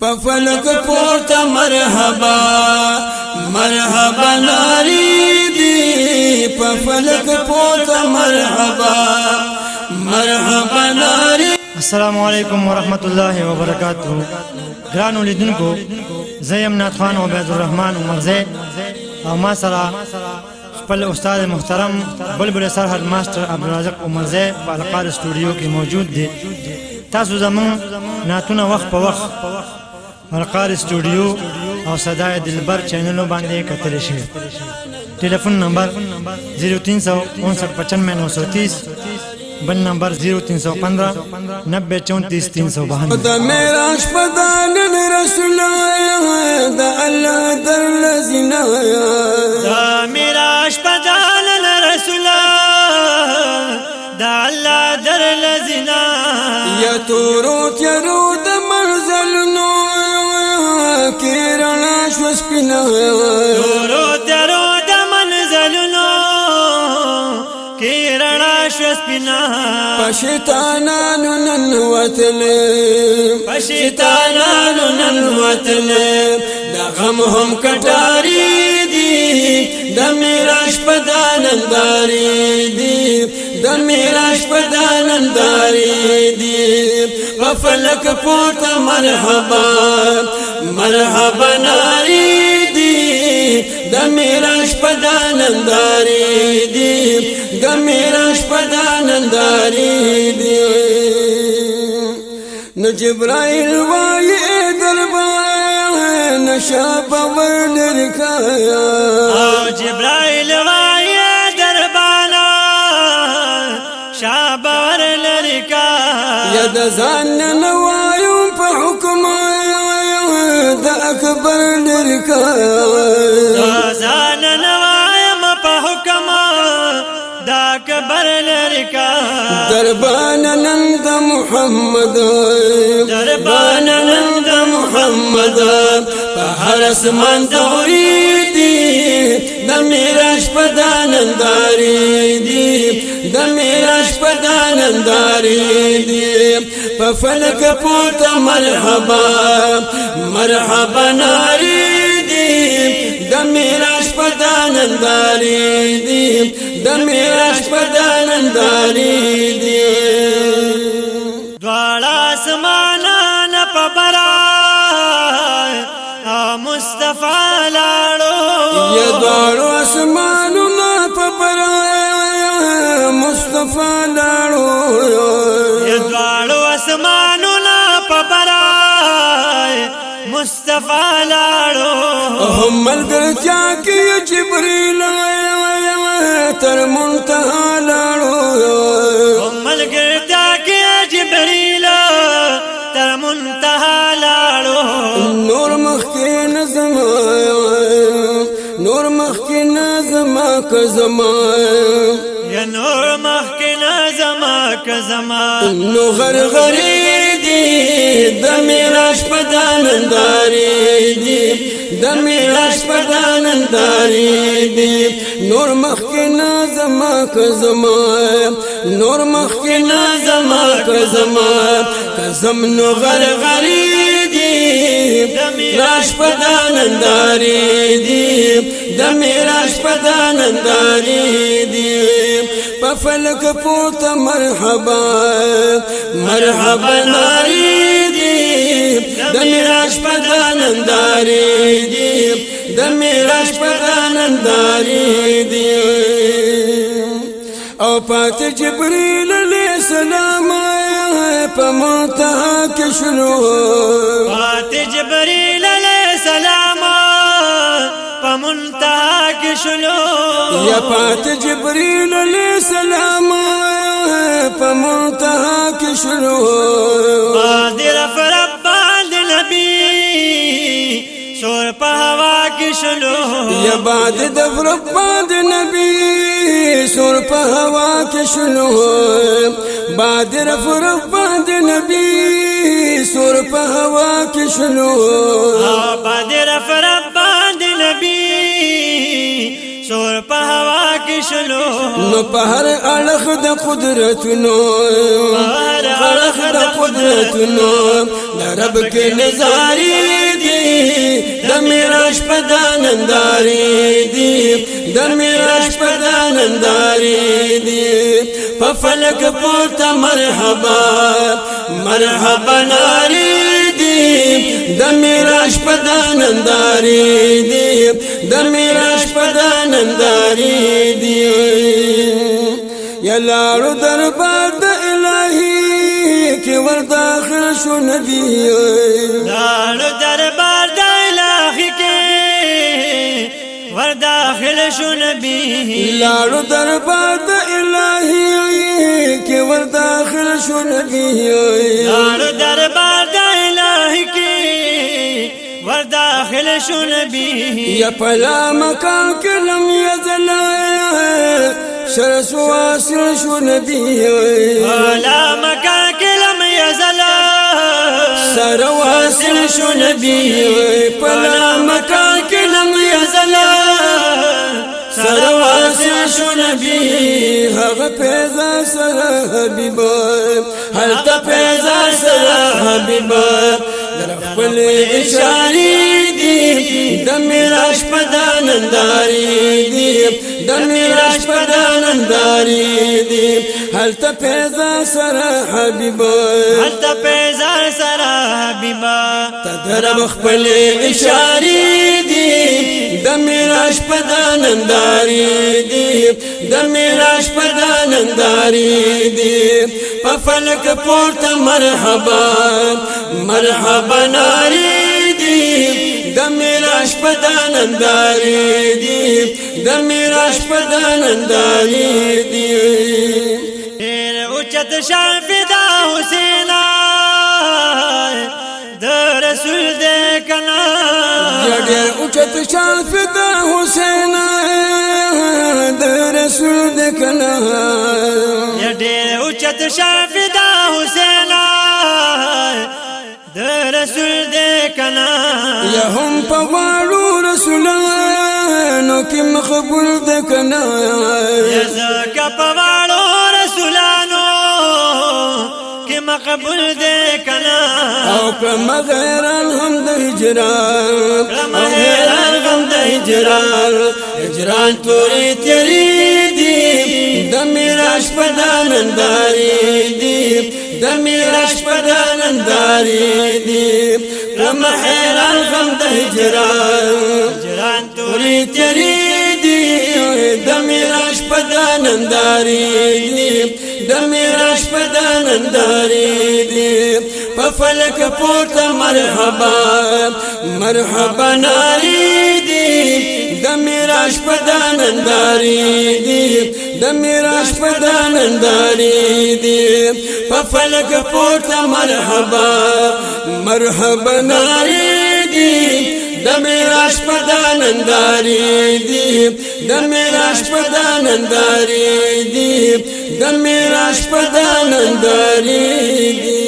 پفلک پورتا مرحبا مرحبا ناری دی پفلک پورتا مرحبا مرحبا ناری. السلام علیکم ورحمت الله وبرکاتہ. ګرانو لیدونکو، زیم ناتخوان عبید الرحمن عمرزی او ما سره خپل استاد محترم بلبل سرحد ماستر عبدالرزاق عمرزی په القار سټوډیو کې موجود دی. تاسو زمون ناتونه وخت په وخت القار سټوډیو او صدای دلبر چینلو باندې کتلی شئ. ټلیفون نمبر 0359 بل نمبر 0315 90 34 352. دا میراش پدانن رسول دا الله در لزنا دا میراش پدانن رسول دا الله در لزنا یا تورو تیرو د منزلونو کیرنا شو سپینا تورو تیرو د منزلونو کیرنا شو سپینا پشیطانانو ننوتل پشیطانانو ننوتل دا غم هم کټاری دی د میراش پداننداری دی د میراش پداننداری دی پفلک پورتا مرحبا مرحبا ناری دی د میراش پداننداری دی د میراش پداننداری دی. نو جبرائیل وای دربار نشاب ورنرکایا او جبرائیل وای دربانا شاب ورنرکایا یا د ځان نوایم په حکم د اکبر نرکایا ځان نوایم په حکم د اکبر نرکایا دربان نند محمد دربان نند محمد په هر اسمان دوری دی د میراش پداننداری دی د میراش پداننداری دی په فلک پورتا مرحبا مرحبا ناری دی د میراش پداننداری دی د میراش پداننداری دی. دواړه اسمانان په برای مصطفی لاړو یا دواړو اسمانونه په برای مصطفی لاړو یا دواړو اسمانونه په برای مصطفی لاړو هم ملګرتیا کې جبرئیل تر منتهى لاړو ملګرتیا کې جبرئیل تر منتهى لاړو نور مخکې نظم نور مخکې نظم کزما یا نور مخکې نظم کزما نو غرغری دی د میراش پداننداری دی د میراش پداننداری دی نور مخکې نظم کزما نور مخکې نظم کزما کزم نو غرغری دی د میراش پداننداری دی د میراش پداننداری دی پفلک پورتا مرحبا مرحبا ناری دی د میراش پداننداری دی د میراش پداننداری دی. او پات جبرئیل علیہ السلام په منتهى کې شلو پات جبرئیل علیہ السلام په منتهى کې شلو یا پات جبرئیل علیہ السلام په منتهى کې شلو بادر فرب باند نبی سور په هوا کې شلو یا باد د فرب باند نبی سور په هوا کې شلو بادر فرب باند نبی سور په هوا کې شلو بادر فرب باند نبی سور په هوا کې شلو نو په هر اړخ د قدرتونو اړخ د قدرتونو د رب کې نظارې دي د میراش په دانندارې دي د میراش په دانندارې دي په فلک پورته مرحبا مرحبا نارې دي د میراش په دانندارې دي د میراش په دانندارې دي یا لاړو دربار د الهي کې ور داخل شو نبی لاړو دربار د الهي کې ور داخل شو نبی لاړو دربار د الهي کې ور داخل شو نبی لاړو دربار د الهي کې ور داخل شو نبی یا پلا مکان کې لم یزل شرس واصل شو نبی پلا مکان کې لم یزل سر واصل شو نبی پلا مکان کې لم یزل سر واصل شو نبی هغه پیدا سره حبیب هلته پیدا سره حبیب در خپل اشارې دي د میراش په دانندارې دي د میراش په دانندارې دي هلته پیدا سره حبیب هلته پیدا سره حبیب تدرب خپل اشارې دي د میراش په دانندارې دي د میراش په دانندارې دي په فلک پورته مرحبا مرحبا نارې دي د میراش په دانندارې دي د میراش په دانندارې دي ډېر اوچت شان فدا حسین د رسول دې کنا ډېر اوچت شان فدا حسین د رسول دې کنا ډېر اوچت شان فدا حسین د رسول دې کنا یا هم په واړو رسولانو کې مقبول دې کنا یا زکه په واړو رسولانو کې مقبول دې کنا او کما غیران هم د هجران کما غیران هم د هجران هجران تورې تیرې دي د میراش په دانندارې دي د میراش په دانندارې دي کما حیران هم د هجران تورې تیرې دي د میراش په دانندارې دي د میراش په دانندارې دي په فلک پورته مرحبا مرحبا نارې دي د میراش په دانندارې دي د میراش په دانندارې دي په فلک پورته مرحبا مرحبا نارې دي د میراش په دانندارې دي د میراش په دانندارې دي د میراش په دانندارې دي